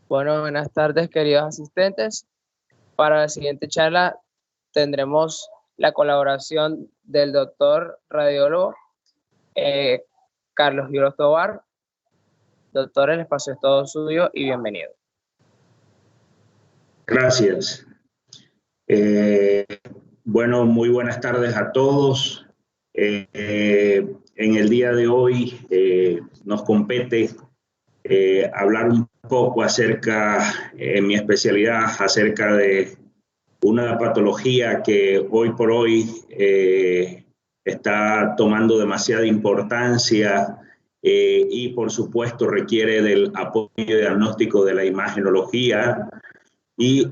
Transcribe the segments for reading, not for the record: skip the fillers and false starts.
Bueno, buenas tardes, queridos asistentes. Para la siguiente charla tendremos la colaboración del doctor radiólogo eh, Carlos Giros Tovar. Doctor, el espacio es todo suyo y bienvenido. Gracias. Bueno, muy buenas tardes a todos. En el día de hoy nos compete hablar un poco acerca, en mi especialidad, acerca de una patología que hoy por hoy está tomando demasiada importancia y por supuesto requiere del apoyo diagnóstico de la imagenología y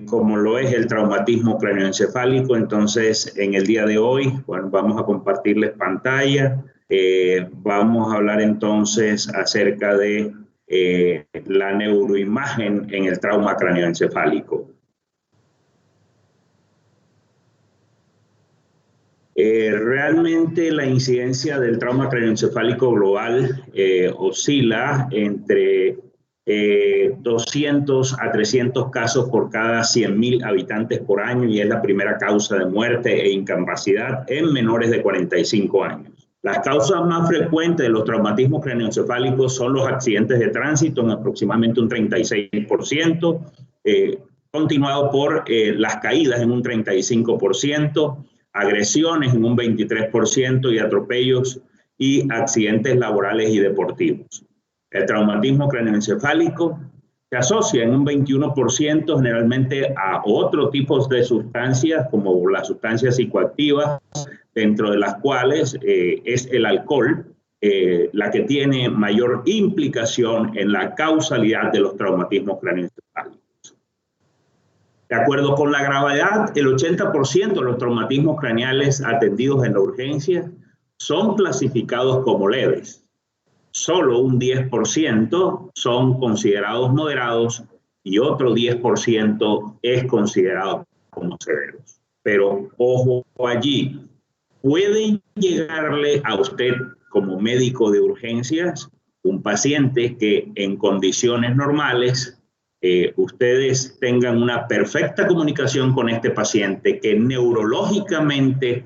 como lo es el traumatismo cráneoencefálico. Entonces, en el día de hoy, bueno, vamos a compartirles pantalla. Vamos a hablar entonces acerca de la neuroimagen en el trauma cráneoencefálico. Realmente la incidencia del trauma cráneoencefálico global oscila entre 200 a 300 casos por cada 100.000 habitantes por año y es la primera causa de muerte e incapacidad en menores de 45 años. Las causas más frecuentes de los traumatismos cráneoencefálicos son los accidentes de tránsito en aproximadamente un 36%, continuado por las caídas en un 35%, agresiones en un 23% y atropellos y accidentes laborales y deportivos. El traumatismo cráneoencefálico se asocia en un 21% generalmente a otros tipos de sustancias como las sustancias psicoactivas, dentro de las cuales es el alcohol la que tiene mayor implicación en la causalidad de los traumatismos cráneoencefálicos. De acuerdo con la gravedad, el 80% de los traumatismos craneales atendidos en la urgencia son clasificados como leves. Solo un 10% son considerados moderados y otro 10% es considerado como severos. Pero ojo allí, pueden llegarle a usted como médico de urgencias un paciente que en condiciones normales ustedes tengan una perfecta comunicación con este paciente, que neurológicamente,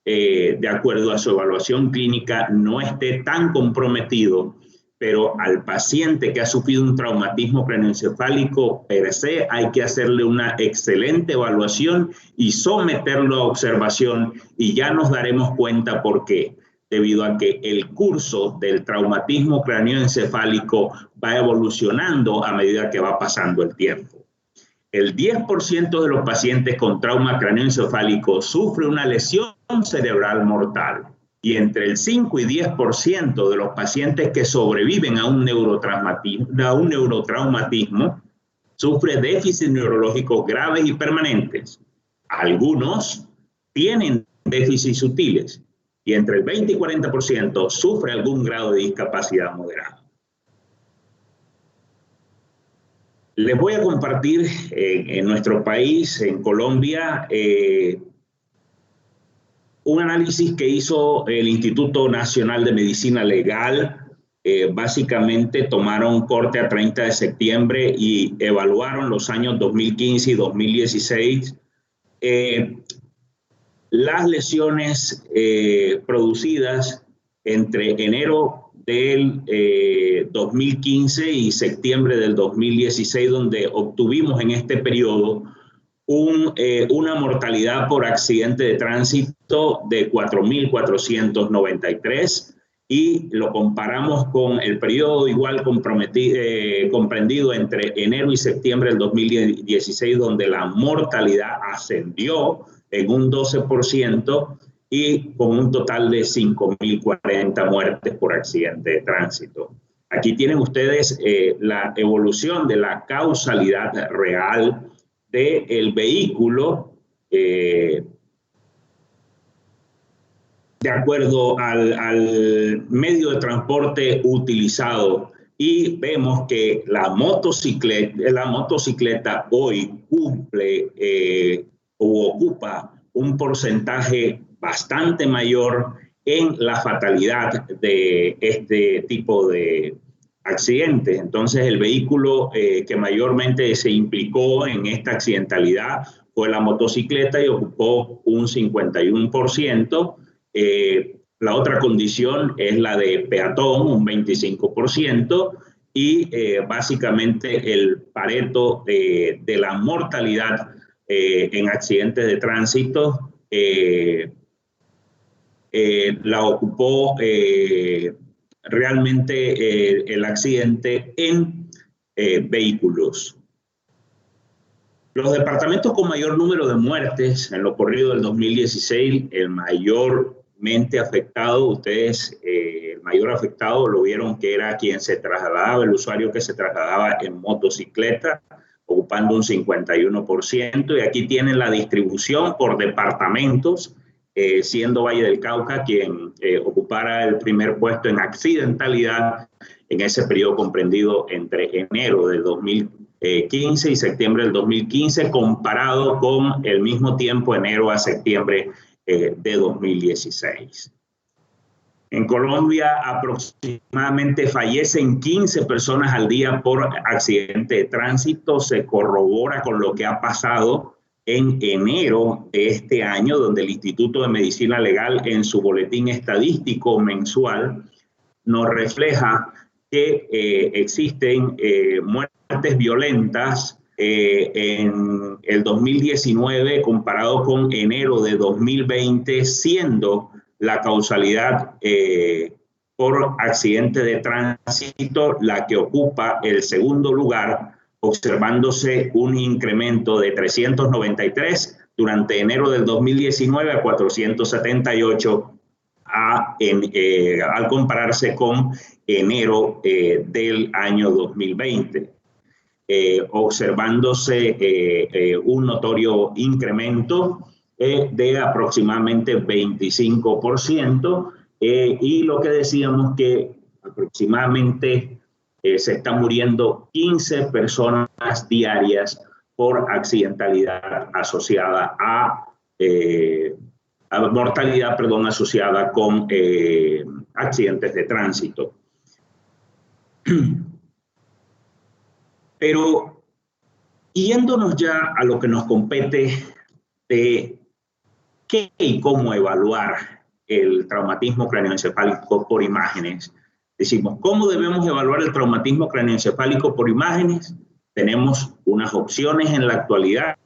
de acuerdo a su evaluación clínica, no esté tan comprometido, pero al paciente que ha sufrido un traumatismo cráneoencefálico per se hay que hacerle una excelente evaluación y someterlo a observación, y ya nos daremos cuenta por qué. Debido a que el curso del traumatismo cráneoencefálico va evolucionando a medida que va pasando el tiempo. El 10% de los pacientes con trauma cráneoencefálico sufre una lesión cerebral mortal. Y entre el 5 y 10% de los pacientes que sobreviven a un neurotraumatismo sufre déficits neurológicos graves y permanentes. Algunos tienen déficits sutiles y entre el 20 y 40% sufre algún grado de discapacidad moderada. Les voy a compartir en nuestro país, en Colombia, un análisis que hizo el Instituto Nacional de Medicina Legal. Básicamente tomaron corte a 30 de septiembre y evaluaron los años 2015 y 2016. Las lesiones producidas entre enero del 2015 y septiembre del 2016, donde obtuvimos en este periodo una mortalidad por accidente de tránsito de 4.493, y lo comparamos con el periodo igual comprendido entre enero y septiembre del 2016, donde la mortalidad ascendió en un 12% y con un total de 5.040 muertes por accidente de tránsito. Aquí tienen ustedes la evolución de la causalidad real del vehículo de acuerdo al medio de transporte utilizado, y vemos que la motocicleta hoy cumple o ocupa un porcentaje bastante mayor en la fatalidad de este tipo de accidentes. Entonces, el vehículo que mayormente se implicó en esta accidentalidad fue la motocicleta y ocupó un 51%. La otra condición es la de peatón, un 25%. Y básicamente el Pareto de la mortalidad en accidentes de tránsito la ocupó realmente el accidente en vehículos. Los departamentos con mayor número de muertes en lo corrido del 2016, el mayormente afectado, el mayor afectado lo vieron que era quien se trasladaba, el usuario que se trasladaba en motocicleta, ocupando un 51%, y aquí tienen la distribución por departamentos, siendo Valle del Cauca quien ocupara el primer puesto en accidentalidad en ese periodo comprendido entre enero del 2015 y septiembre del 2015, comparado con el mismo tiempo, enero a septiembre de 2016. En Colombia aproximadamente fallecen 15 personas al día por accidente de tránsito. Se corrobora con lo que ha pasado en enero de este año, donde el Instituto de Medicina Legal en su boletín estadístico mensual nos refleja que existen muertes violentas en el 2019 comparado con enero de 2020, siendo la causalidad por accidente de tránsito la que ocupa el segundo lugar, observándose un incremento de 393 durante enero del 2019 a 478 al compararse con enero del año 2020. Observándose un notorio incremento de aproximadamente 25%, y lo que decíamos que aproximadamente se están muriendo 15 personas diarias por accidentalidad asociada a mortalidad, asociada con accidentes de tránsito. Pero yéndonos ya a lo que nos compete de qué y cómo evaluar el traumatismo cráneoencefálico por imágenes. Decimos, ¿cómo debemos evaluar el traumatismo cráneoencefálico por imágenes? Tenemos unas opciones en la actualidad,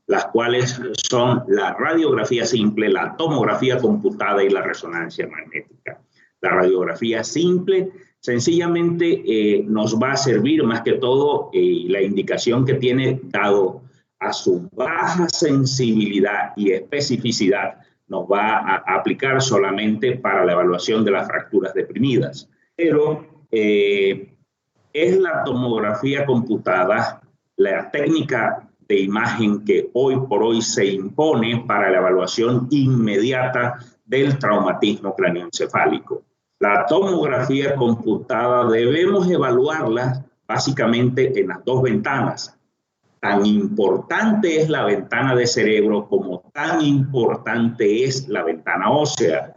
las cuales son la radiografía simple, la tomografía computada y la resonancia magnética. La radiografía simple sencillamente nos va a servir más que todo la indicación que tiene, dado a su baja sensibilidad y especificidad, nos va a aplicar solamente para la evaluación de las fracturas deprimidas. Pero es la tomografía computada la técnica de imagen que hoy por hoy se impone para la evaluación inmediata del traumatismo cráneoencefálico. La tomografía computada debemos evaluarla básicamente en las dos ventanas. Tan importante es la ventana de cerebro como tan importante es la ventana ósea.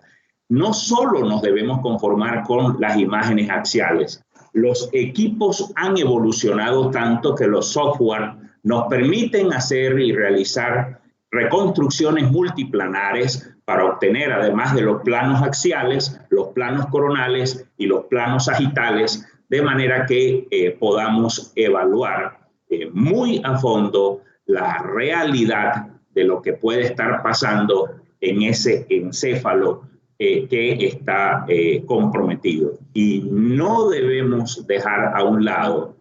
No solo nos debemos conformar con las imágenes axiales. Los equipos han evolucionado tanto que los software nos permiten hacer y realizar reconstrucciones multiplanares para obtener, además de los planos axiales, los planos coronales y los planos sagitales, de manera que podamos evaluar muy a fondo la realidad de lo que puede estar pasando en ese encéfalo que está comprometido. Y no debemos dejar a un lado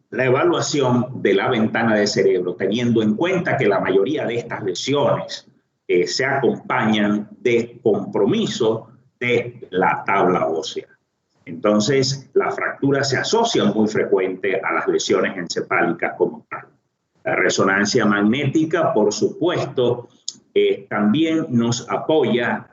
la evaluación de la ventana de cerebro, teniendo en cuenta que la mayoría de estas lesiones se acompañan de compromiso de la tabla ósea. Entonces, las fracturas se asocian muy frecuente a las lesiones encefálicas como tal. La resonancia magnética, por supuesto, también nos apoya,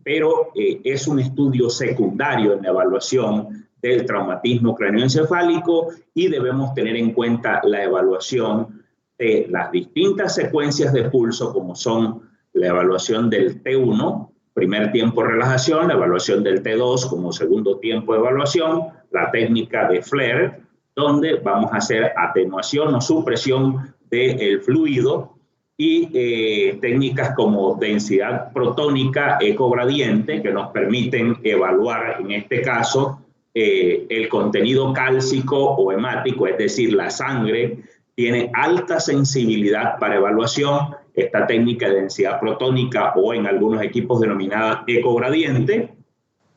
pero es un estudio secundario en la evaluación del traumatismo cráneoencefálico, y debemos tener en cuenta la evaluación de las distintas secuencias de pulso, como son la evaluación del T1, primer tiempo de relajación, la evaluación del T2 como segundo tiempo de evaluación, la técnica de FLAIR, donde vamos a hacer atenuación o supresión del fluido, y técnicas como densidad protónica ecogradiente, que nos permiten evaluar, en este caso, el contenido cálcico o hemático, es decir, la sangre tiene alta sensibilidad para evaluación. Esta técnica de densidad protónica, o en algunos equipos denominada ecogradiente,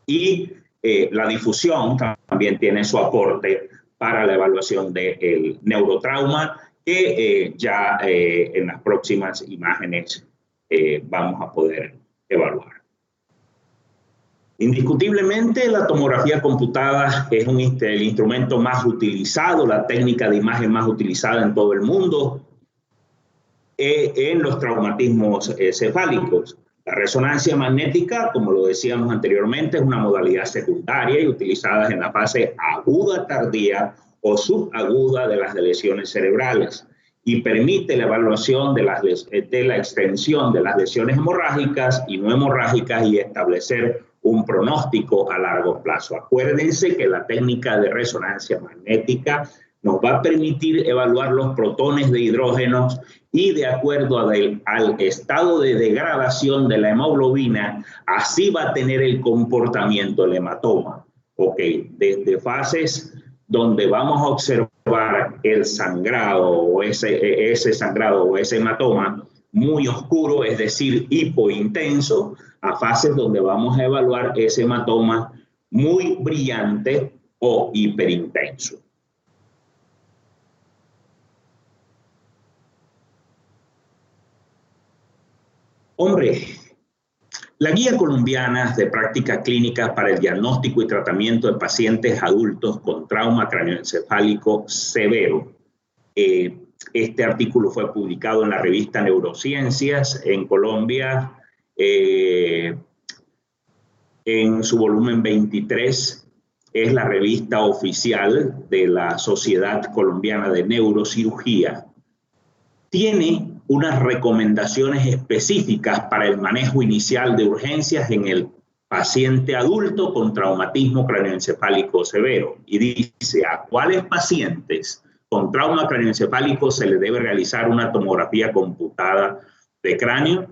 y la difusión también tiene su aporte para la evaluación del neurotrauma, que ya en las próximas imágenes vamos a poder evaluar. Indiscutiblemente, la tomografía computada es el instrumento más utilizado, la técnica de imagen más utilizada en todo el mundo en los traumatismos cefálicos. La resonancia magnética, como lo decíamos anteriormente, es una modalidad secundaria y utilizada en la fase aguda tardía o subaguda de las lesiones cerebrales, y permite la evaluación de la extensión de las lesiones hemorrágicas y no hemorrágicas y establecer un pronóstico a largo plazo. Acuérdense que la técnica de resonancia magnética nos va a permitir evaluar los protones de hidrógenos, y de acuerdo al estado de degradación de la hemoglobina, así va a tener el comportamiento del hematoma. Ok, desde fases donde vamos a observar el sangrado o ese sangrado o ese hematoma muy oscuro, es decir, hipointenso, a fases donde vamos a evaluar ese hematoma muy brillante o hiperintenso. Hombre, la Guía Colombiana de Práctica Clínica para el Diagnóstico y Tratamiento de Pacientes Adultos con Trauma Craneoencefálico Severo. Este artículo fue publicado en la revista Neurociencias en Colombia, en su volumen 23. Es la revista oficial de la Sociedad Colombiana de Neurocirugía. Tiene unas recomendaciones específicas para el manejo inicial de urgencias en el paciente adulto con traumatismo craneoencefálico severo, y dice a cuáles pacientes con trauma craneoencefálico se le debe realizar una tomografía computada de cráneo.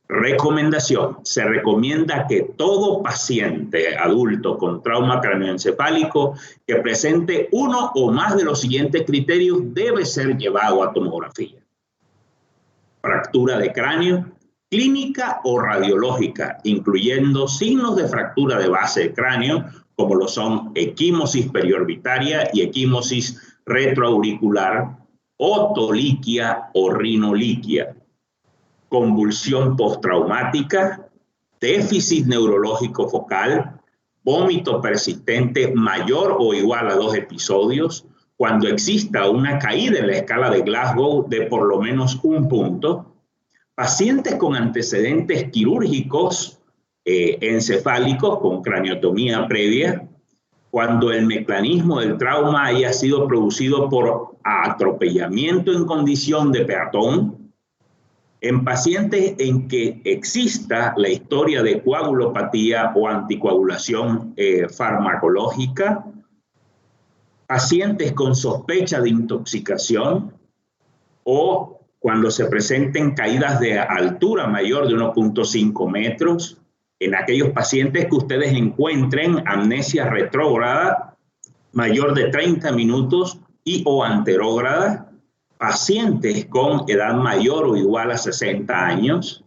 Recomendación: se recomienda que todo paciente adulto con trauma craneoencefálico que presente uno o más de los siguientes criterios debe ser llevado a tomografía: fractura de cráneo, clínica o radiológica, incluyendo signos de fractura de base de cráneo, como lo son equimosis periorbitaria y equimosis retroauricular, otoliquia o rinoliquia, convulsión postraumática, déficit neurológico focal, vómito persistente mayor o igual a 2 episodios, cuando exista una caída en la escala de Glasgow de por lo menos 1 punto, pacientes con antecedentes quirúrgicos encefálicos con craniotomía previa, cuando el mecanismo del trauma haya sido producido por atropellamiento en condición de peatón, en pacientes en que exista la historia de coagulopatía o anticoagulación farmacológica, pacientes con sospecha de intoxicación, o cuando se presenten caídas de altura mayor de 1.5 metros, en aquellos pacientes que ustedes encuentren amnesia retrógrada mayor de 30 minutos y o anterógrada, pacientes con edad mayor o igual a 60 años,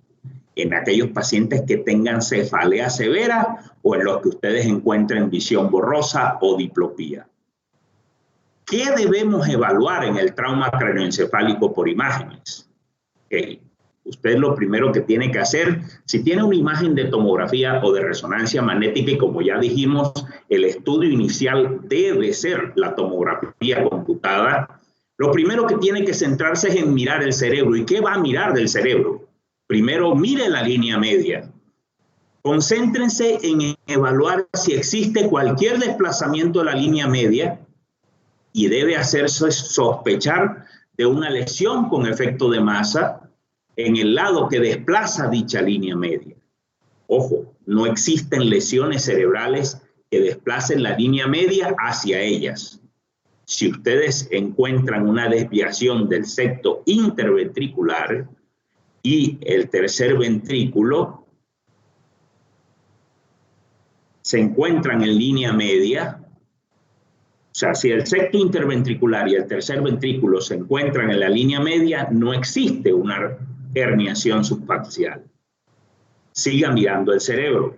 en aquellos pacientes que tengan cefalea severa o en los que ustedes encuentren visión borrosa o diplopía. ¿Qué debemos evaluar en el trauma craneoencefálico por imágenes? Okay. Usted lo primero que tiene que hacer, si tiene una imagen de tomografía o de resonancia magnética, y como ya dijimos, el estudio inicial debe ser la tomografía computada, lo primero que tiene que centrarse es en mirar el cerebro. ¿Y qué va a mirar del cerebro? Primero, mire la línea media. Concéntrense en evaluar si existe cualquier desplazamiento de la línea media, y debe hacerse sospechar de una lesión con efecto de masa en el lado que desplaza dicha línea media. Ojo, no existen lesiones cerebrales que desplacen la línea media hacia ellas. Si ustedes encuentran una desviación del septo interventricular y el tercer ventrículo se encuentran en línea media, o sea, si el septo interventricular y el tercer ventrículo se encuentran en la línea media, no existe una herniación subfacial. Siga mirando el cerebro.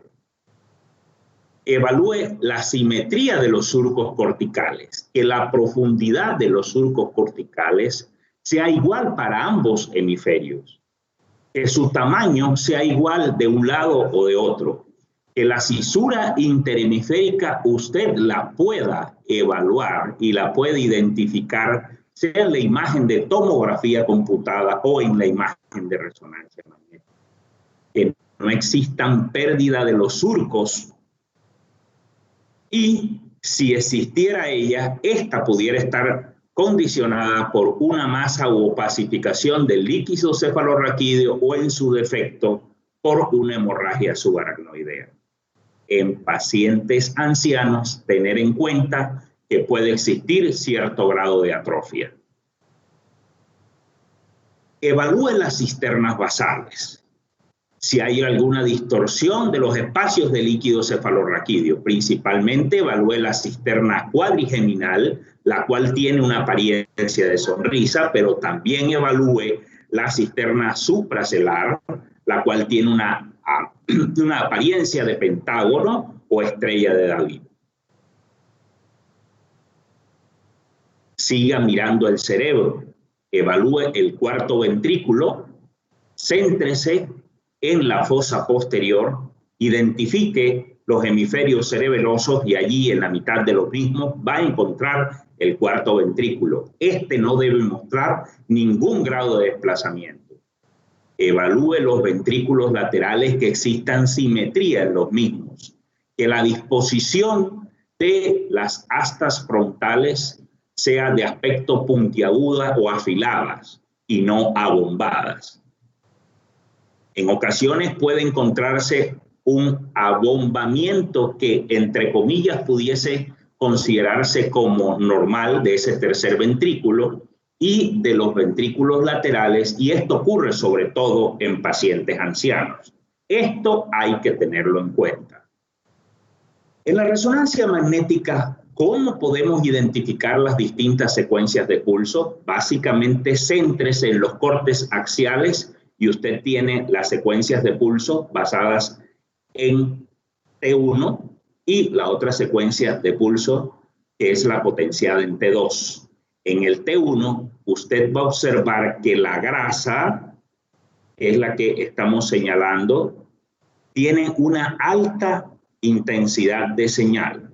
Evalúe la simetría de los surcos corticales, que la profundidad de los surcos corticales sea igual para ambos hemisferios, que su tamaño sea igual de un lado o de otro, que la cisura interhemisférica usted la pueda evaluar y la pueda identificar, sea en la imagen de tomografía computada o en la imagen de resonancia magnética. Que no existan pérdida de los surcos, y si existiera ella, esta pudiera estar condicionada por una masa u opacificación del líquido cefalorraquídeo o, en su defecto, por una hemorragia subaracnoidea. En pacientes ancianos, tener en cuenta que puede existir cierto grado de atrofia. Evalúe las cisternas basales. Si hay alguna distorsión de los espacios de líquido cefalorraquídeo, principalmente evalúe la cisterna cuadrigeminal, la cual tiene una apariencia de sonrisa, pero también evalúe la cisterna supracelular, la cual tiene una apariencia de pentágono o estrella de David. Siga mirando el cerebro, evalúe el cuarto ventrículo, céntrese en la fosa posterior, identifique los hemisferios cerebelosos y allí en la mitad de los mismos va a encontrar el cuarto ventrículo. Este no debe mostrar ningún grado de desplazamiento. Evalúe los ventrículos laterales, que existan simetría en los mismos, que la disposición de las astas frontales sea de aspecto puntiaguda o afiladas y no abombadas. En ocasiones puede encontrarse un abombamiento que, entre comillas, pudiese considerarse como normal de ese tercer ventrículo y de los ventrículos laterales, y esto ocurre sobre todo en pacientes ancianos. Esto hay que tenerlo en cuenta. En la resonancia magnética, ¿cómo podemos identificar las distintas secuencias de pulso? Básicamente, céntrese en los cortes axiales y usted tiene las secuencias de pulso basadas en T1 y la otra secuencia de pulso que es la potenciada en T2. En el T1 usted va a observar que la grasa, es la que estamos señalando, tiene una alta intensidad de señal.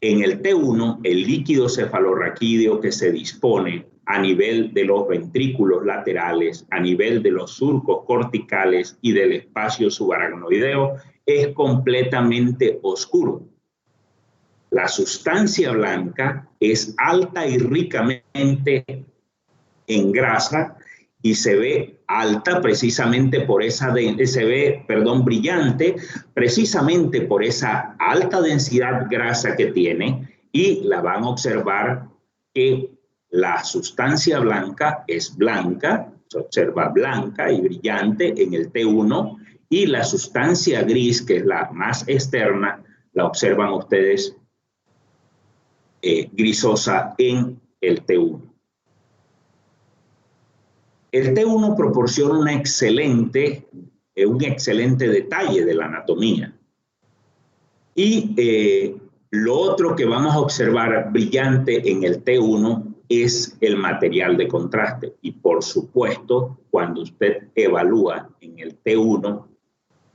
En el T1, el líquido cefalorraquídeo que se dispone a nivel de los ventrículos laterales, a nivel de los surcos corticales y del espacio subaracnoideo, es completamente oscuro. La sustancia blanca es alta y ricamente en grasa y se ve alta precisamente por esa, brillante precisamente por esa alta densidad grasa que tiene, y la van a observar que la sustancia blanca es blanca, se observa blanca y brillante en el T1, y la sustancia gris, que es la más externa, la observan ustedes grisosa en el T1. El T1 proporciona un excelente detalle de la anatomía. Y lo otro que vamos a observar brillante en el T1 es el material de contraste. Y por supuesto, cuando usted evalúa en el T1,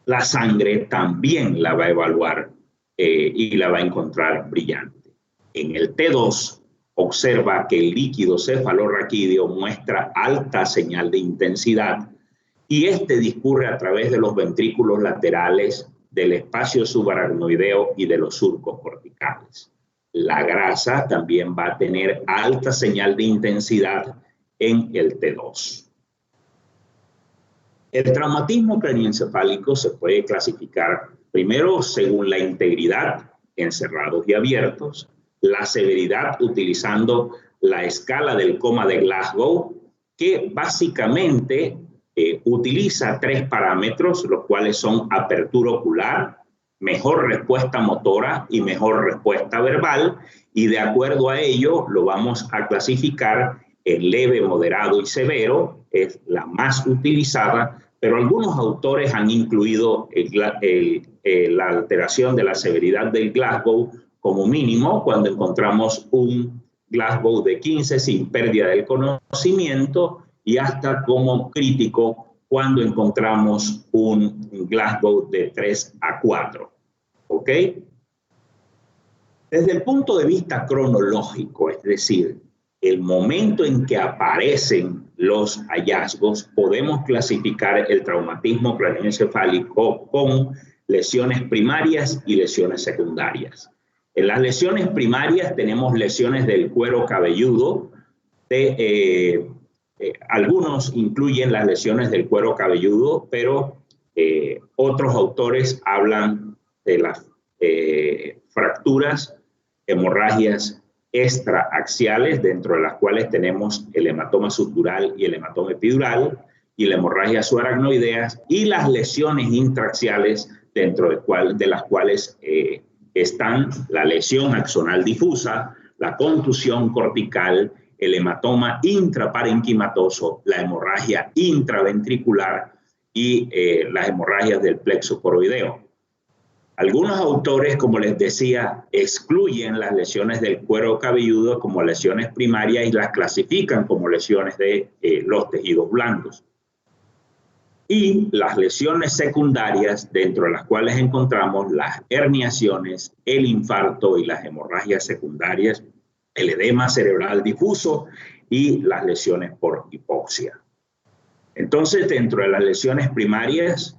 la sangre también la va a evaluar y la va a encontrar brillante. En el T2, observa que el líquido cefalorraquídeo muestra alta señal de intensidad y este discurre a través de los ventrículos laterales, del espacio subaracnoideo y de los surcos corticales. La grasa también va a tener alta señal de intensidad en el T2. El traumatismo craneoencefálico se puede clasificar primero según la integridad en cerrados y abiertos, la severidad utilizando la escala del coma de Glasgow, que básicamente utiliza 3 parámetros, los cuales son apertura ocular, mejor respuesta motora y mejor respuesta verbal, y de acuerdo a ello lo vamos a clasificar en leve, moderado y severo, es la más utilizada, pero algunos autores han incluido la alteración de la severidad del Glasgow como mínimo cuando encontramos un Glasgow de 15 sin pérdida del conocimiento y hasta como crítico cuando encontramos un Glasgow de 3 a 4. ¿Ok? Desde el punto de vista cronológico, es decir, el momento en que aparecen los hallazgos, podemos clasificar el traumatismo craneoencefálico con lesiones primarias y lesiones secundarias. En las lesiones primarias tenemos lesiones del cuero cabelludo, algunos incluyen las lesiones del cuero cabelludo, pero otros autores hablan de las fracturas, hemorragias extraaxiales, dentro de las cuales tenemos el hematoma subdural y el hematoma epidural, y la hemorragia subaracnoidea, y las lesiones intraaxiales, dentro de las cuales están la lesión axonal difusa, la contusión cortical, el hematoma intraparenquimatoso, la hemorragia intraventricular y las hemorragias del plexo coroideo. Algunos autores, como les decía, excluyen las lesiones del cuero cabelludo como lesiones primarias y las clasifican como lesiones de los tejidos blandos. Y las lesiones secundarias, dentro de las cuales encontramos las herniaciones, el infarto y las hemorragias secundarias, el edema cerebral difuso y las lesiones por hipoxia. Entonces, dentro de las lesiones primarias,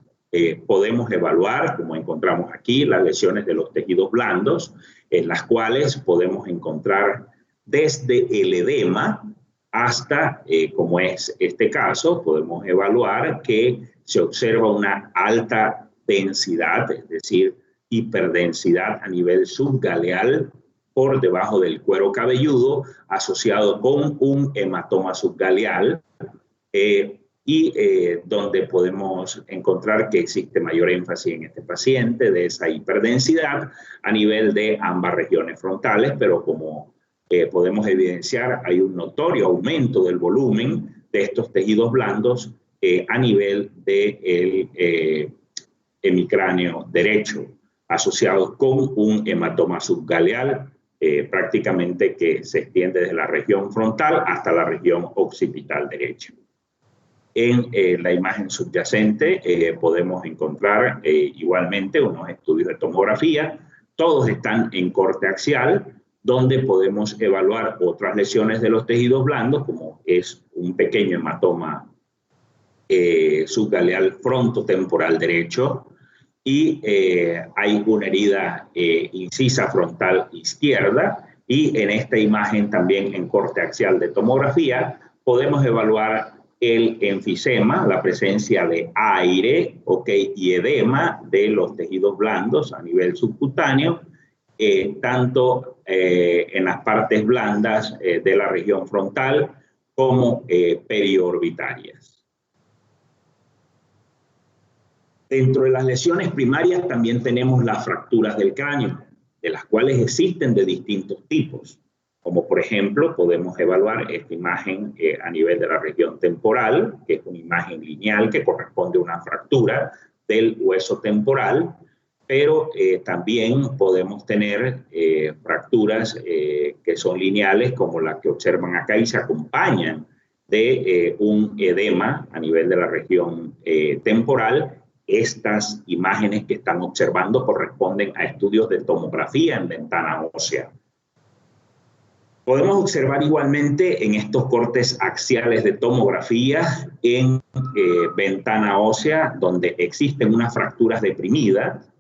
podemos evaluar, como encontramos aquí, las lesiones de los tejidos blandos, en las cuales podemos encontrar desde el edema hasta, como es este caso, podemos evaluar que se observa una alta densidad, es decir, hiperdensidad a nivel subgaleal por debajo del cuero cabelludo, asociado con un hematoma subgaleal, donde podemos encontrar que existe mayor énfasis en este paciente de esa hiperdensidad a nivel de ambas regiones frontales, pero como podemos evidenciar, hay un notorio aumento del volumen de estos tejidos blandos a nivel del hemicráneo derecho, asociados con un hematoma subgaleal prácticamente que se extiende desde la región frontal hasta la región occipital derecha. En la imagen subyacente podemos encontrar igualmente unos estudios de tomografía, todos están en corte axial, donde podemos evaluar otras lesiones de los tejidos blandos, como es un pequeño hematoma subgaleal frontotemporal derecho, y hay una herida incisa frontal izquierda, y en esta imagen también en corte axial de tomografía podemos evaluar el enfisema, la presencia de aire, y edema de los tejidos blandos a nivel subcutáneo, tanto en las partes blandas de la región frontal como periorbitarias. Dentro de las lesiones primarias también tenemos las fracturas del cráneo, de las cuales existen de distintos tipos. Como por ejemplo, podemos evaluar esta imagen a nivel de la región temporal, que es una imagen lineal que corresponde a una fractura del hueso temporal, pero también podemos tener fracturas que son lineales, como las que observan acá y se acompañan de un edema a nivel de la región temporal. Estas imágenes que están observando corresponden a estudios de tomografía en ventana ósea. Podemos observar igualmente en estos cortes axiales de tomografía en ventana ósea donde existen unas fracturas deprimidas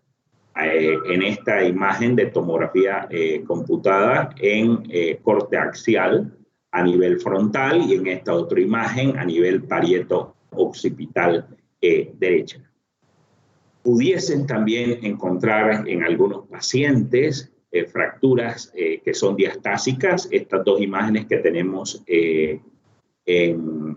en esta imagen de tomografía computada en corte axial a nivel frontal y en esta otra imagen a nivel parieto occipital derecha. Pudiesen también encontrar en algunos pacientes fracturas que son diastásicas. Estas dos imágenes que tenemos en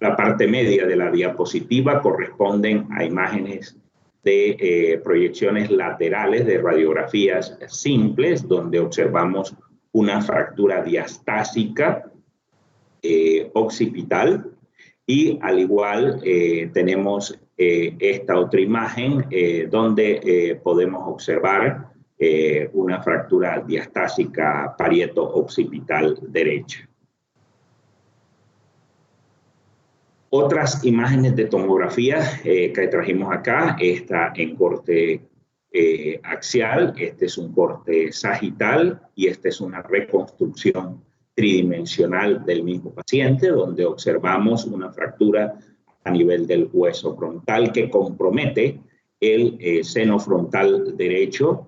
la parte media de la diapositiva corresponden a imágenes de proyecciones laterales de radiografías simples, donde observamos una fractura diastásica occipital, y al igual tenemos esta otra imagen donde podemos observar una fractura diastásica parieto-occipital derecha. Otras imágenes de tomografía que trajimos acá, esta en corte axial, este es un corte sagital y esta es una reconstrucción tridimensional del mismo paciente, donde observamos una fractura a nivel del hueso frontal que compromete el seno frontal derecho.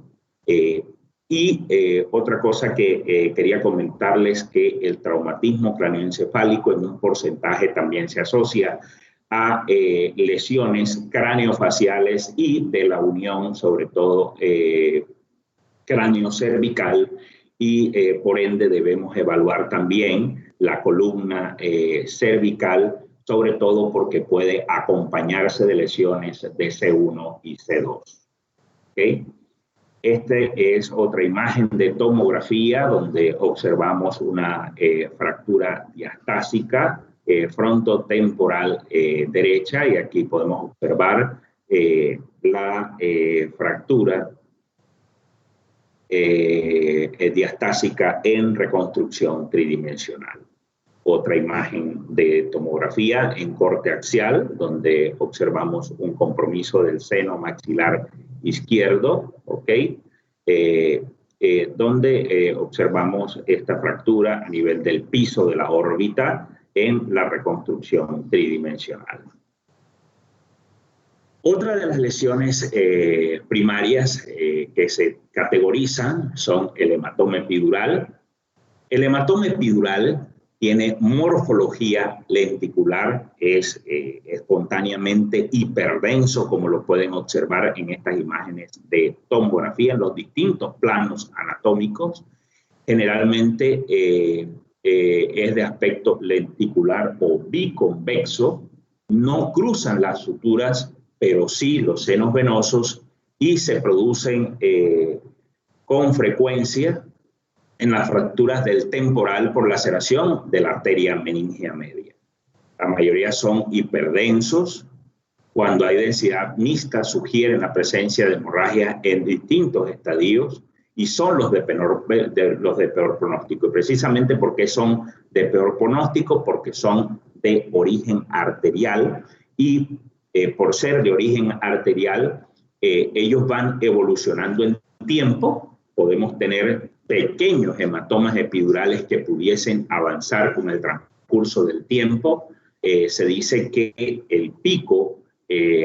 Otra cosa que quería comentarles, que el traumatismo craneoencefálico en un porcentaje también se asocia a lesiones craneofaciales y de la unión, sobre todo cráneo-cervical, y por ende debemos evaluar también la columna cervical, sobre todo porque puede acompañarse de lesiones de C1 y C2. ¿Okay? Este es otra imagen de tomografía donde observamos una fractura diastásica frontotemporal derecha, y aquí podemos observar la fractura diastásica en reconstrucción tridimensional. Otra imagen de tomografía en corte axial, donde observamos un compromiso del seno maxilar izquierdo, ¿ok? Donde observamos esta fractura a nivel del piso de la órbita en la reconstrucción tridimensional. Otra de las lesiones primarias que se categorizan son el hematoma epidural. El hematoma epidural tiene morfología lenticular, es espontáneamente hiperdenso, como lo pueden observar en estas imágenes de tomografía en los distintos planos anatómicos. Generalmente es de aspecto lenticular o biconvexo, no cruzan las suturas, pero sí los senos venosos, y se producen con frecuencia en las fracturas del temporal por laceración de la arteria meningea media. La mayoría son hiperdensos. Cuando hay densidad mixta, sugieren la presencia de hemorragia en distintos estadios, y son los de peor pronóstico. Y precisamente porque son de peor pronóstico, porque son de origen arterial, y por ser de origen arterial, ellos van evolucionando en tiempo. Podemos tener pequeños hematomas epidurales que pudiesen avanzar con el transcurso del tiempo. Se dice que el pico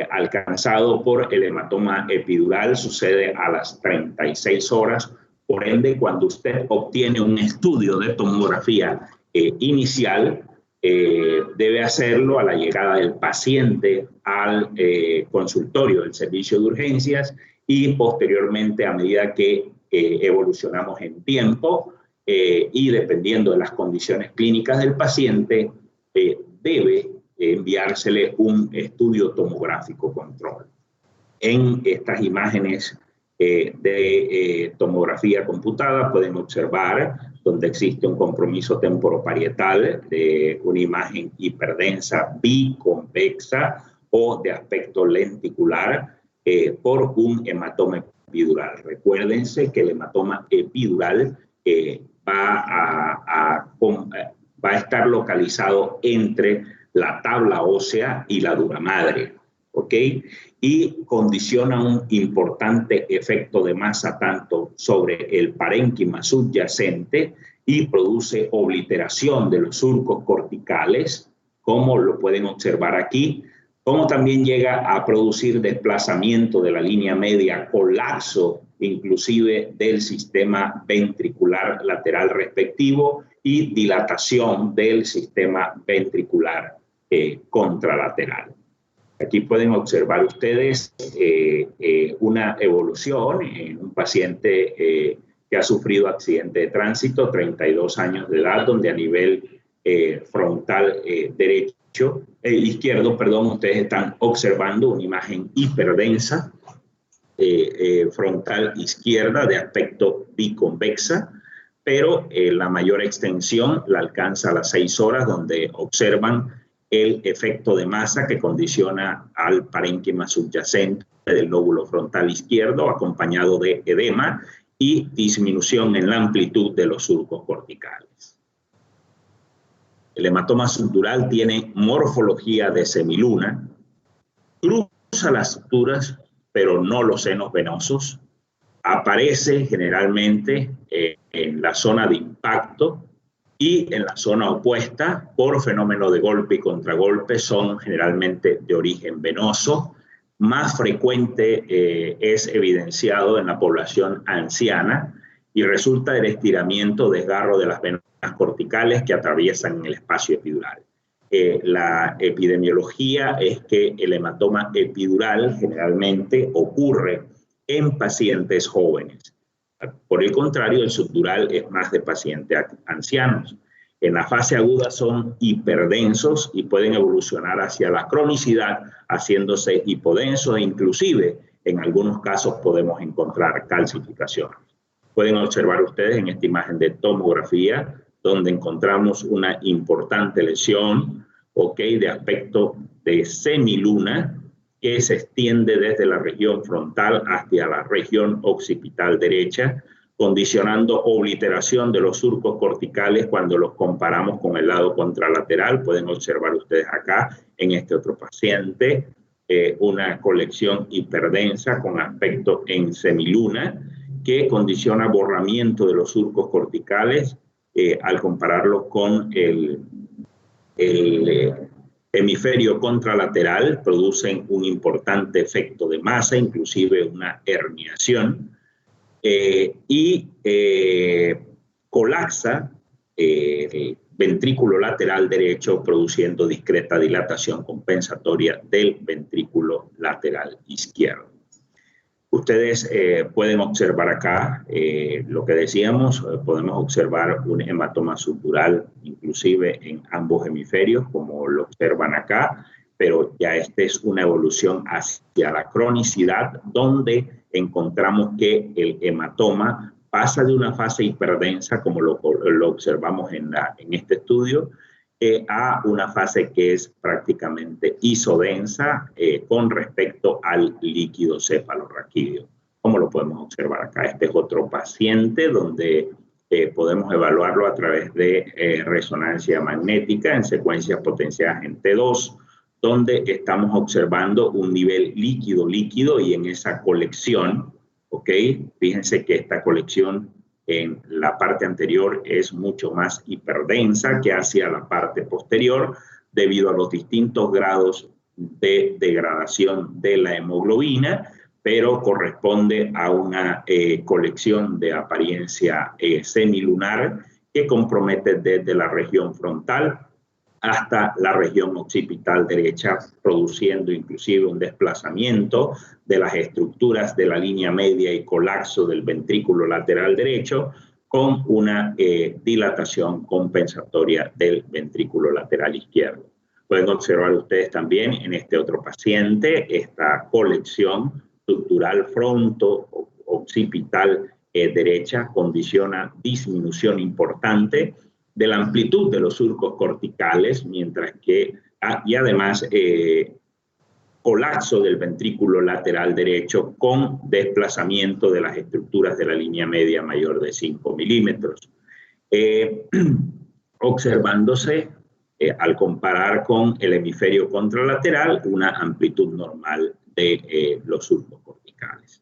alcanzado por el hematoma epidural sucede a las 36 horas. Por ende, cuando usted obtiene un estudio de tomografía inicial, debe hacerlo a la llegada del paciente al consultorio del servicio de urgencias, y posteriormente, a medida que evolucionamos en tiempo y dependiendo de las condiciones clínicas del paciente, debe enviársele un estudio tomográfico control. En estas imágenes de tomografía computada pueden observar donde existe un compromiso temporoparietal de una imagen hiperdensa biconvexa o de aspecto lenticular por un hematoma epidural. Recuérdense que el hematoma epidural va a estar localizado entre la tabla ósea y la dura madre, ¿ok? Y condiciona un importante efecto de masa tanto sobre el parénquima subyacente y produce obliteración de los surcos corticales, como lo pueden observar aquí, como también llega a producir desplazamiento de la línea media, colapso inclusive del sistema ventricular lateral respectivo y dilatación del sistema ventricular contralateral. Aquí pueden observar ustedes una evolución en un paciente que ha sufrido accidente de tránsito, 32 años de edad, donde a nivel frontal izquierdo, ustedes están observando una imagen hiperdensa frontal izquierda de aspecto biconvexa, pero la mayor extensión la alcanza a las 6 horas, donde observan el efecto de masa que condiciona al parénquima subyacente del lóbulo frontal izquierdo, acompañado de edema y disminución en la amplitud de los surcos corticales. El hematoma subdural tiene morfología de semiluna, cruza las suturas, pero no los senos venosos, aparece generalmente en la zona de impacto, y en la zona opuesta, por fenómeno de golpe y contragolpe, son generalmente de origen venoso. Más frecuente es evidenciado en la población anciana y resulta del estiramiento o desgarro de las venas corticales que atraviesan el espacio epidural. La epidemiología es que el hematoma epidural generalmente ocurre en pacientes jóvenes. Por el contrario, el subdural es más de pacientes ancianos. En la fase aguda son hiperdensos y pueden evolucionar hacia la cronicidad, haciéndose hipodensos e inclusive en algunos casos podemos encontrar calcificaciones. Pueden observar ustedes en esta imagen de tomografía donde encontramos una importante lesión, de aspecto de semiluna, que se extiende desde la región frontal hacia la región occipital derecha, condicionando obliteración de los surcos corticales cuando los comparamos con el lado contralateral. Pueden observar ustedes acá en este otro paciente una colección hiperdensa con aspecto en semiluna que condiciona borramiento de los surcos corticales al compararlo con el hemisferio contralateral. Producen un importante efecto de masa, inclusive una herniación, y colapsa el ventrículo lateral derecho, produciendo discreta dilatación compensatoria del ventrículo lateral izquierdo. Ustedes pueden observar acá lo que decíamos, podemos observar un hematoma subdural inclusive en ambos hemisferios, como lo observan acá, pero ya esta es una evolución hacia la cronicidad, donde encontramos que el hematoma pasa de una fase hiperdensa, como lo observamos en este estudio, a una fase que es prácticamente isodensa con respecto al líquido cefalorraquídeo, como lo podemos observar acá. Este es otro paciente donde podemos evaluarlo a través de resonancia magnética en secuencias potenciadas en T2, donde estamos observando un nivel líquido y en esa colección, fíjense que esta colección en la parte anterior es mucho más hiperdensa que hacia la parte posterior debido a los distintos grados de degradación de la hemoglobina, pero corresponde a una colección de apariencia semilunar que compromete desde la región frontal hasta la región occipital derecha, produciendo inclusive un desplazamiento de las estructuras de la línea media y colapso del ventrículo lateral derecho, con una dilatación compensatoria del ventrículo lateral izquierdo. Pueden observar ustedes también en este otro paciente esta colección estructural fronto-occipital derecha condiciona disminución importante de la amplitud de los surcos corticales, mientras que, y además, colapso del ventrículo lateral derecho con desplazamiento de las estructuras de la línea media mayor de 5 milímetros. Observándose, al comparar con el hemisferio contralateral, una amplitud normal de los surcos corticales.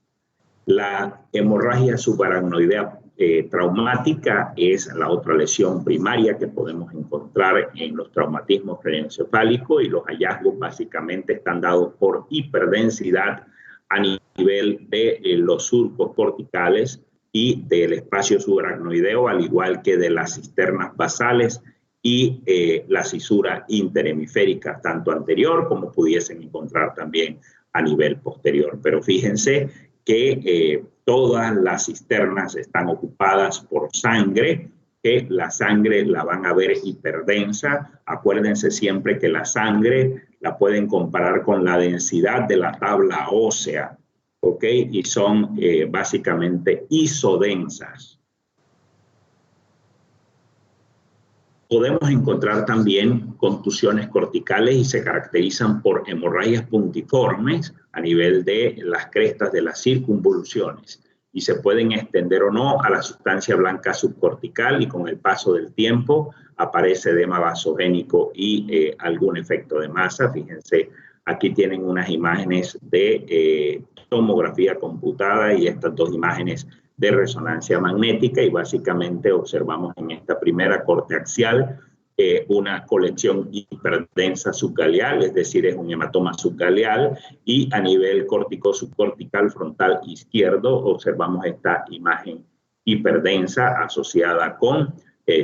La hemorragia subaracnoidea traumática es la otra lesión primaria que podemos encontrar en los traumatismos craneoencefálicos, y los hallazgos básicamente están dados por hiperdensidad a nivel de los surcos corticales y del espacio subaracnoideo, al igual que de las cisternas basales y la cisura interhemisférica, tanto anterior como pudiesen encontrar también a nivel posterior. Pero fíjense que todas las cisternas están ocupadas por sangre, que la sangre la van a ver hiperdensa. Acuérdense siempre que la sangre la pueden comparar con la densidad de la tabla ósea, ¿ok? Y son básicamente isodensas. Podemos encontrar también contusiones corticales y se caracterizan por hemorragias puntiformes a nivel de las crestas de las circunvoluciones y se pueden extender o no a la sustancia blanca subcortical y con el paso del tiempo aparece edema vasogénico y algún efecto de masa. Fíjense, aquí tienen unas imágenes de tomografía computada y estas dos imágenes de resonancia magnética y básicamente observamos en esta primera corte axial una colección hiperdensa subgaleal, es decir, es un hematoma subgaleal, y a nivel córtico subcortical frontal izquierdo observamos esta imagen hiperdensa asociada con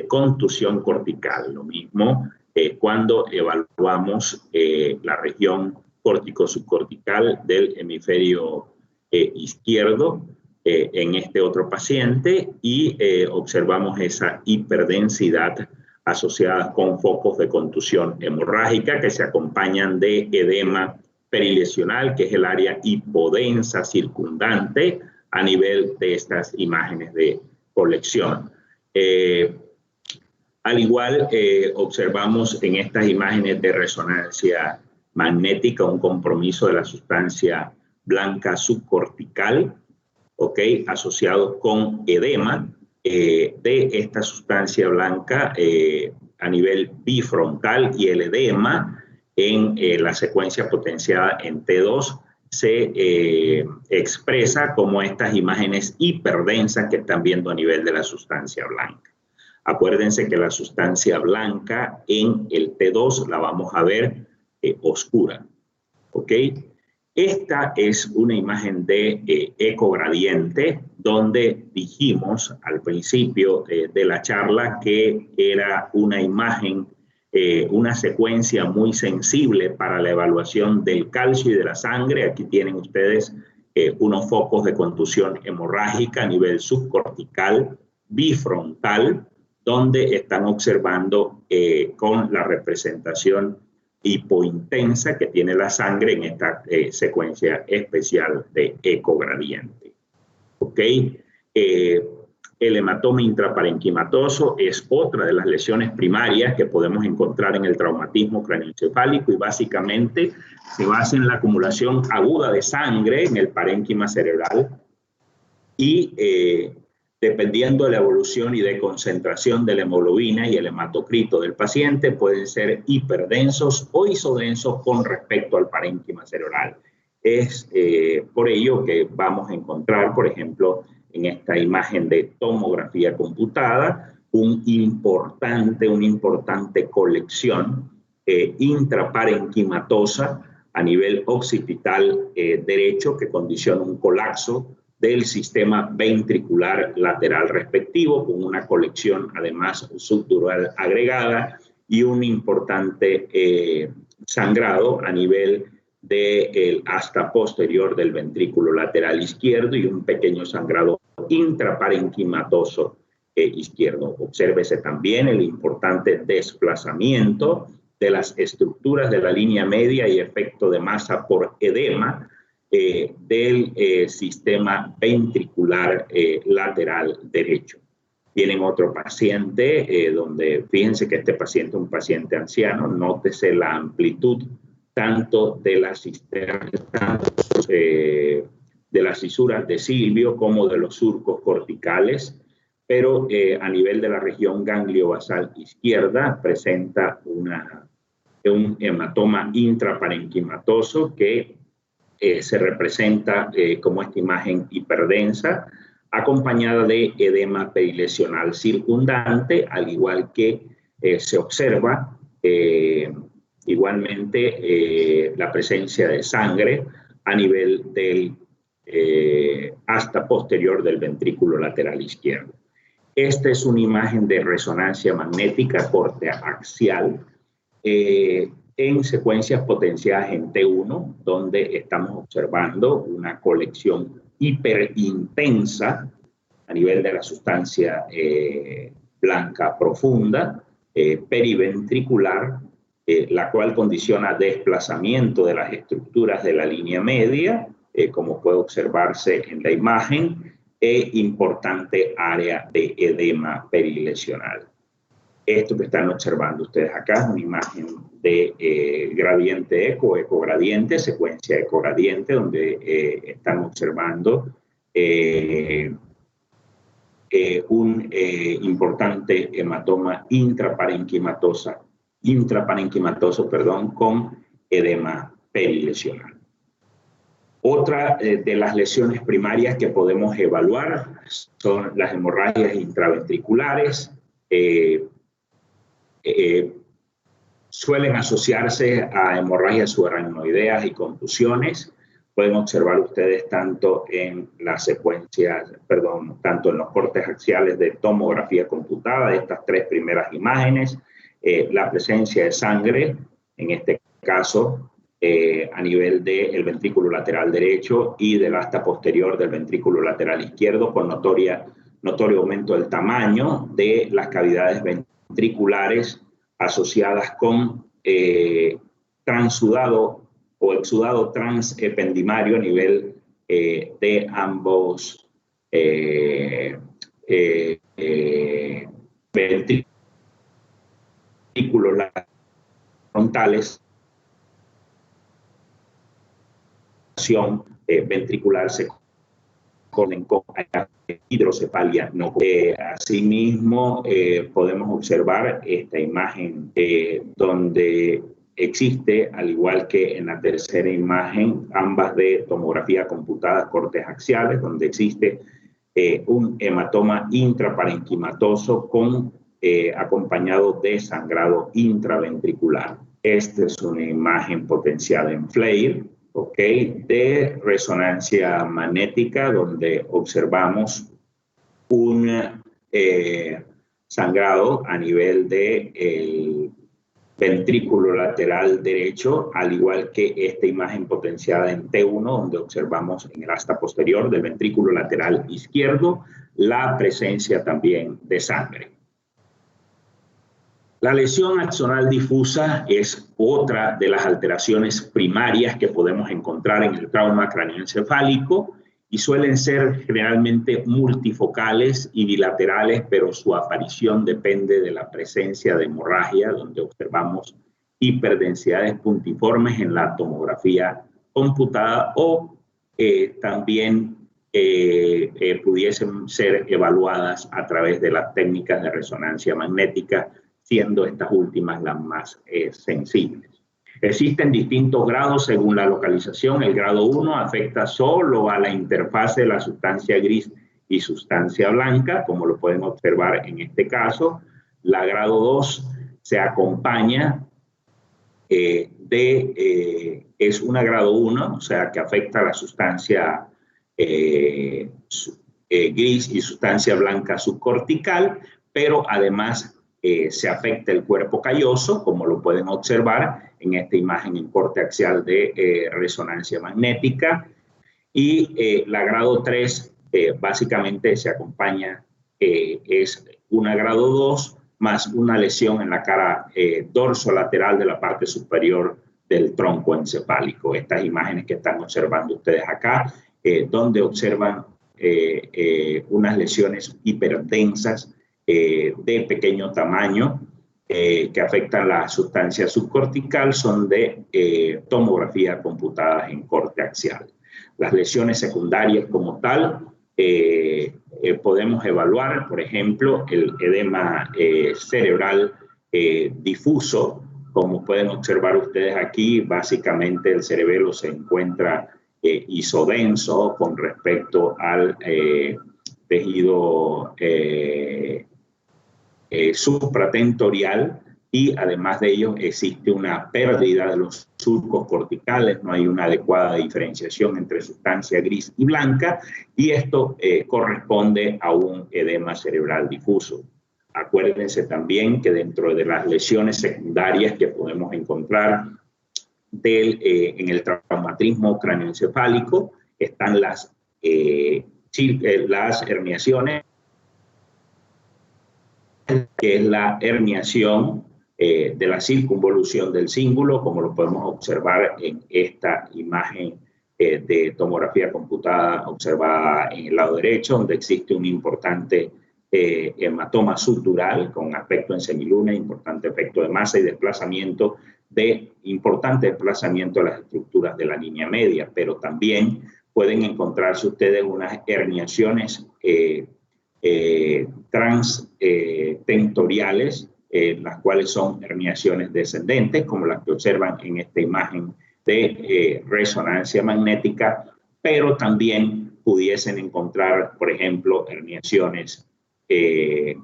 contusión cortical. Lo mismo cuando evaluamos la región córtico subcortical del hemisferio izquierdo, en este otro paciente y observamos esa hiperdensidad asociada con focos de contusión hemorrágica que se acompañan de edema perilesional, que es el área hipodensa circundante a nivel de estas imágenes de colección. Al igual, observamos en estas imágenes de resonancia magnética un compromiso de la sustancia blanca subcortical, ¿ok? Asociado con edema de esta sustancia blanca a nivel bifrontal, y el edema en la secuencia potenciada en T2 se expresa como estas imágenes hiperdensas que están viendo a nivel de la sustancia blanca. Acuérdense que la sustancia blanca en el T2 la vamos a ver oscura, ¿ok? Esta es una imagen de ecogradiente donde dijimos al principio de la charla que era una imagen, una secuencia muy sensible para la evaluación del calcio y de la sangre. Aquí tienen ustedes unos focos de contusión hemorrágica a nivel subcortical, bifrontal, donde están observando con la representación hipointensa que tiene la sangre en esta secuencia especial de ecogradiente. ¿Ok? El hematoma intraparenquimatoso es otra de las lesiones primarias que podemos encontrar en el traumatismo craneoencefálico y básicamente se basa en la acumulación aguda de sangre en el parénquima cerebral y dependiendo de la evolución y de concentración de la hemoglobina y el hematocrito del paciente, pueden ser hiperdensos o isodensos con respecto al parénquima cerebral. Es por ello que vamos a encontrar, por ejemplo, en esta imagen de tomografía computada, una importante colección intraparenquimatosa a nivel occipital derecho que condiciona un colapso del sistema ventricular lateral respectivo, con una colección además subdural agregada y un importante sangrado a nivel del asta posterior del ventrículo lateral izquierdo y un pequeño sangrado intraparenquimatoso izquierdo. Obsérvese también el importante desplazamiento de las estructuras de la línea media y efecto de masa por edema del sistema ventricular lateral derecho. Tienen otro paciente donde, fíjense que este paciente es un paciente anciano, nótese la amplitud tanto de las cisuras de Silvio como de los surcos corticales, pero a nivel de la región gangliobasal izquierda presenta un hematoma intraparenquimatoso que se representa como esta imagen hiperdensa, acompañada de edema perilesional circundante, al igual que se observa igualmente la presencia de sangre a nivel del asta posterior del ventrículo lateral izquierdo. Esta es una imagen de resonancia magnética corte axial en secuencias potenciadas en T1, donde estamos observando una colección hiperintensa a nivel de la sustancia blanca profunda, periventricular, la cual condiciona desplazamiento de las estructuras de la línea media, como puede observarse en la imagen, e importante área de edema perilesional. Esto que están observando ustedes acá es una imagen de gradiente ecogradiente, secuencia ecogradiente, donde están observando un importante hematoma intraparenquimatoso, con edema perilesional. Otra de las lesiones primarias que podemos evaluar son las hemorragias intraventriculares. Suelen asociarse a hemorragias subaracnoideas y contusiones. Pueden observar ustedes tanto en las secuencias, tanto en los cortes axiales de tomografía computada de estas tres primeras imágenes, la presencia de sangre, en este caso, a nivel del ventrículo lateral derecho y del asta posterior del ventrículo lateral izquierdo, con notorio aumento del tamaño de las cavidades ventriculares asociadas con transudado o exudado transependimario a nivel de ambos ventrículos frontales. Ventricular se corren con hidrocefalia no. Asimismo, podemos observar esta imagen donde existe, al igual que en la tercera imagen, ambas de tomografía computada, cortes axiales, donde existe un hematoma intraparenquimatoso acompañado de sangrado intraventricular. Esta es una imagen potenciada en FLAIR, de resonancia magnética, donde observamos un sangrado a nivel del ventrículo lateral derecho, al igual que esta imagen potenciada en T1, donde observamos en el asta posterior del ventrículo lateral izquierdo la presencia también de sangre. La lesión axonal difusa es otra de las alteraciones primarias que podemos encontrar en el trauma craneoencefálico y suelen ser generalmente multifocales y bilaterales, pero su aparición depende de la presencia de hemorragia, donde observamos hiperdensidades puntiformes en la tomografía computada o también pudiesen ser evaluadas a través de las técnicas de resonancia magnética, siendo estas últimas las más sensibles. Existen distintos grados según la localización. El grado 1 afecta solo a la interfase de la sustancia gris y sustancia blanca, como lo pueden observar en este caso. La grado 2 se acompaña es una grado 1, o sea, que afecta a la sustancia gris y sustancia blanca subcortical, pero además se afecta el cuerpo calloso, como lo pueden observar en esta imagen en corte axial de resonancia magnética. Y la grado 3 básicamente se acompaña, es una grado 2 más una lesión en la cara dorsolateral de la parte superior del tronco encefálico. Estas imágenes que están observando ustedes acá, donde observan unas lesiones hiperdensas de pequeño tamaño que afectan la sustancia subcortical, son de tomografía computada en corte axial. Las lesiones secundarias como tal podemos evaluar, por ejemplo, el edema cerebral difuso. Como pueden observar ustedes aquí, básicamente el cerebelo se encuentra isodenso con respecto al tejido supratentorial, y además de ello existe una pérdida de los surcos corticales, no hay una adecuada diferenciación entre sustancia gris y blanca, y esto corresponde a un edema cerebral difuso. Acuérdense también que dentro de las lesiones secundarias que podemos encontrar en el traumatismo craneoencefálico están las herniaciones, que es la herniación de la circunvolución del cíngulo, como lo podemos observar en esta imagen de tomografía computada observada en el lado derecho, donde existe un importante hematoma sutural con aspecto en semiluna, importante efecto de masa y desplazamiento importante desplazamiento de las estructuras de la línea media, pero también pueden encontrarse ustedes unas herniaciones transtentoriales, las cuales son herniaciones descendentes, como las que observan en esta imagen de resonancia magnética, pero también pudiesen encontrar, por ejemplo, herniaciones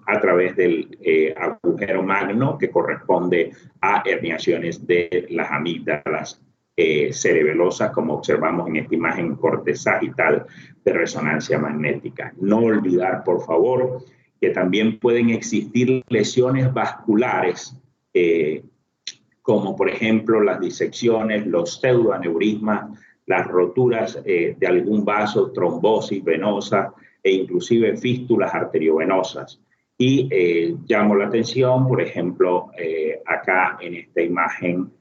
a través del agujero magno, que corresponde a herniaciones de las amígdalas cerebelosas, como observamos en esta imagen corte sagital de resonancia magnética. No olvidar, por favor, que también pueden existir lesiones vasculares, como por ejemplo las disecciones, los pseudoaneurismas, las roturas de algún vaso, trombosis venosa e inclusive fístulas arteriovenosas. Y llamo la atención, por ejemplo, acá en esta imagen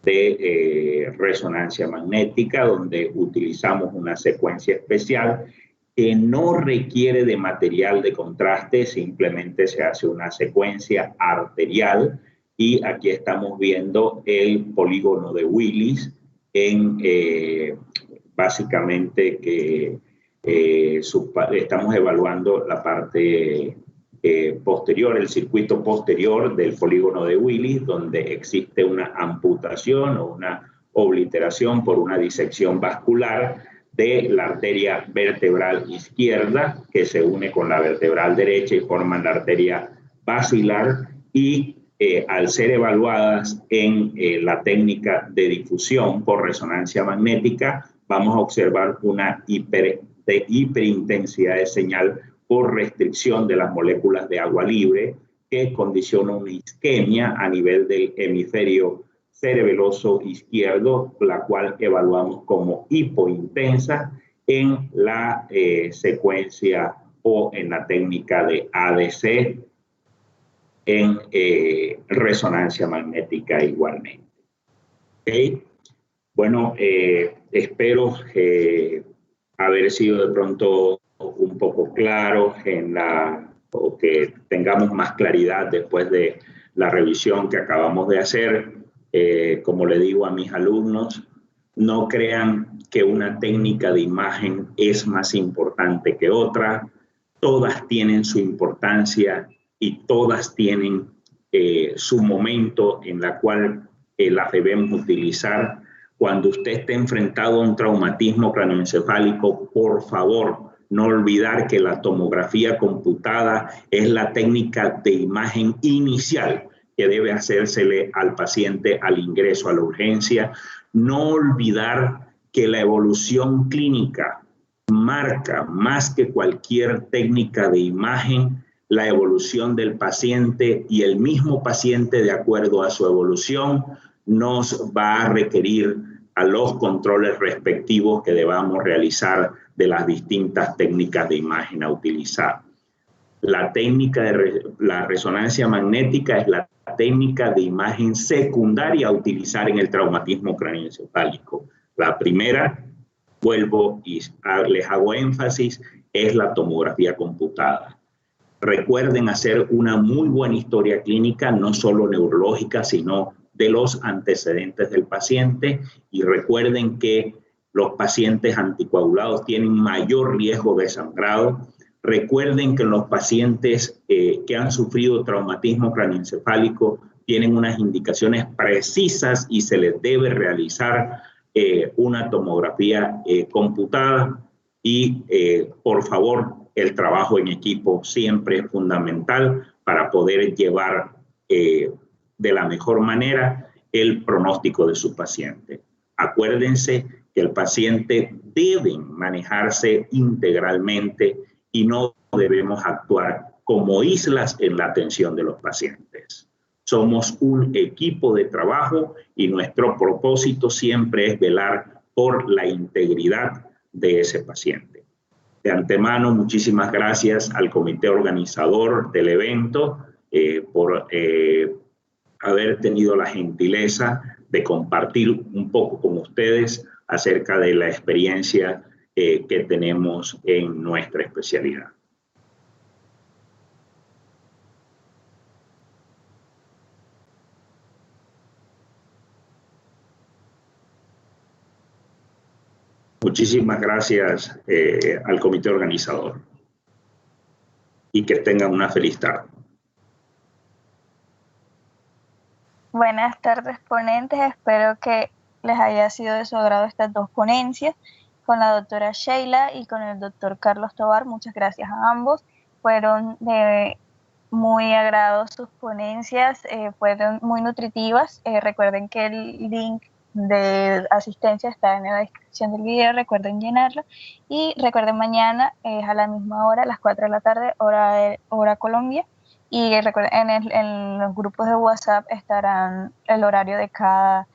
de resonancia magnética, donde utilizamos una secuencia especial que no requiere de material de contraste, simplemente se hace una secuencia arterial, y aquí estamos viendo el polígono de Willis básicamente que estamos evaluando la parte posterior, el circuito posterior del polígono de Willis, donde existe una amputación o una obliteración por una disección vascular de la arteria vertebral izquierda, que se une con la vertebral derecha y forman la arteria basilar, y al ser evaluadas en la técnica de difusión por resonancia magnética, vamos a observar una hiperintensidad de señal por restricción de las moléculas de agua libre, que condiciona una isquemia a nivel del hemisferio cerebeloso izquierdo, la cual evaluamos como hipointensa en la secuencia o en la técnica de ADC en resonancia magnética igualmente. ¿Okay? Bueno, espero haber sido de pronto un poco claro o que tengamos más claridad después de la revisión que acabamos de hacer. Como le digo a mis alumnos, no crean que una técnica de imagen es más importante que otra. Todas tienen su importancia y todas tienen su momento en la cual las debemos utilizar. Cuando usted esté enfrentado a un traumatismo craneoencefálico, por favor, no olvidar que la tomografía computada es la técnica de imagen inicial que debe hacérsele al paciente al ingreso a la urgencia. No olvidar que la evolución clínica marca más que cualquier técnica de imagen la evolución del paciente, y el mismo paciente, de acuerdo a su evolución, nos va a requerir a los controles respectivos que debamos realizar de las distintas técnicas de imagen a utilizar. La técnica de la resonancia magnética es la técnica de imagen secundaria a utilizar en el traumatismo craneoencefálico. La primera, vuelvo y les hago énfasis, es la tomografía computada. Recuerden hacer una muy buena historia clínica, no solo neurológica, sino de los antecedentes del paciente, y recuerden que los pacientes anticoagulados tienen mayor riesgo de sangrado. Recuerden que los pacientes que han sufrido traumatismo craneoencefálico tienen unas indicaciones precisas y se les debe realizar una tomografía computada, y por favor, el trabajo en equipo siempre es fundamental para poder llevar de la mejor manera el pronóstico de su paciente. Acuérdense que el paciente debe manejarse integralmente y no debemos actuar como islas en la atención de los pacientes. Somos un equipo de trabajo y nuestro propósito siempre es velar por la integridad de ese paciente. De antemano, muchísimas gracias al comité organizador del evento por haber tenido la gentileza de compartir un poco con ustedes acerca de la experiencia que tenemos en nuestra especialidad. Muchísimas gracias al comité organizador y que tengan una feliz tarde. Buenas tardes, ponentes. Espero que les haya sido de su agrado estas dos ponencias con la doctora Sheila y con el doctor Carlos Tovar. Muchas gracias a ambos. Fueron de muy agrado sus ponencias, fueron muy nutritivas. Recuerden que el link de asistencia está en la descripción del video, recuerden llenarlo y recuerden mañana es a la misma hora, a las 4 de la tarde, hora Colombia, y recuerden en los grupos de WhatsApp estarán el horario de cada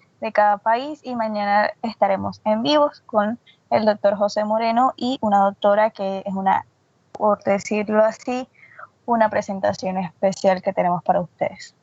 país y mañana estaremos en vivos con el doctor José Moreno y una doctora que es una, por decirlo así, una presentación especial que tenemos para ustedes.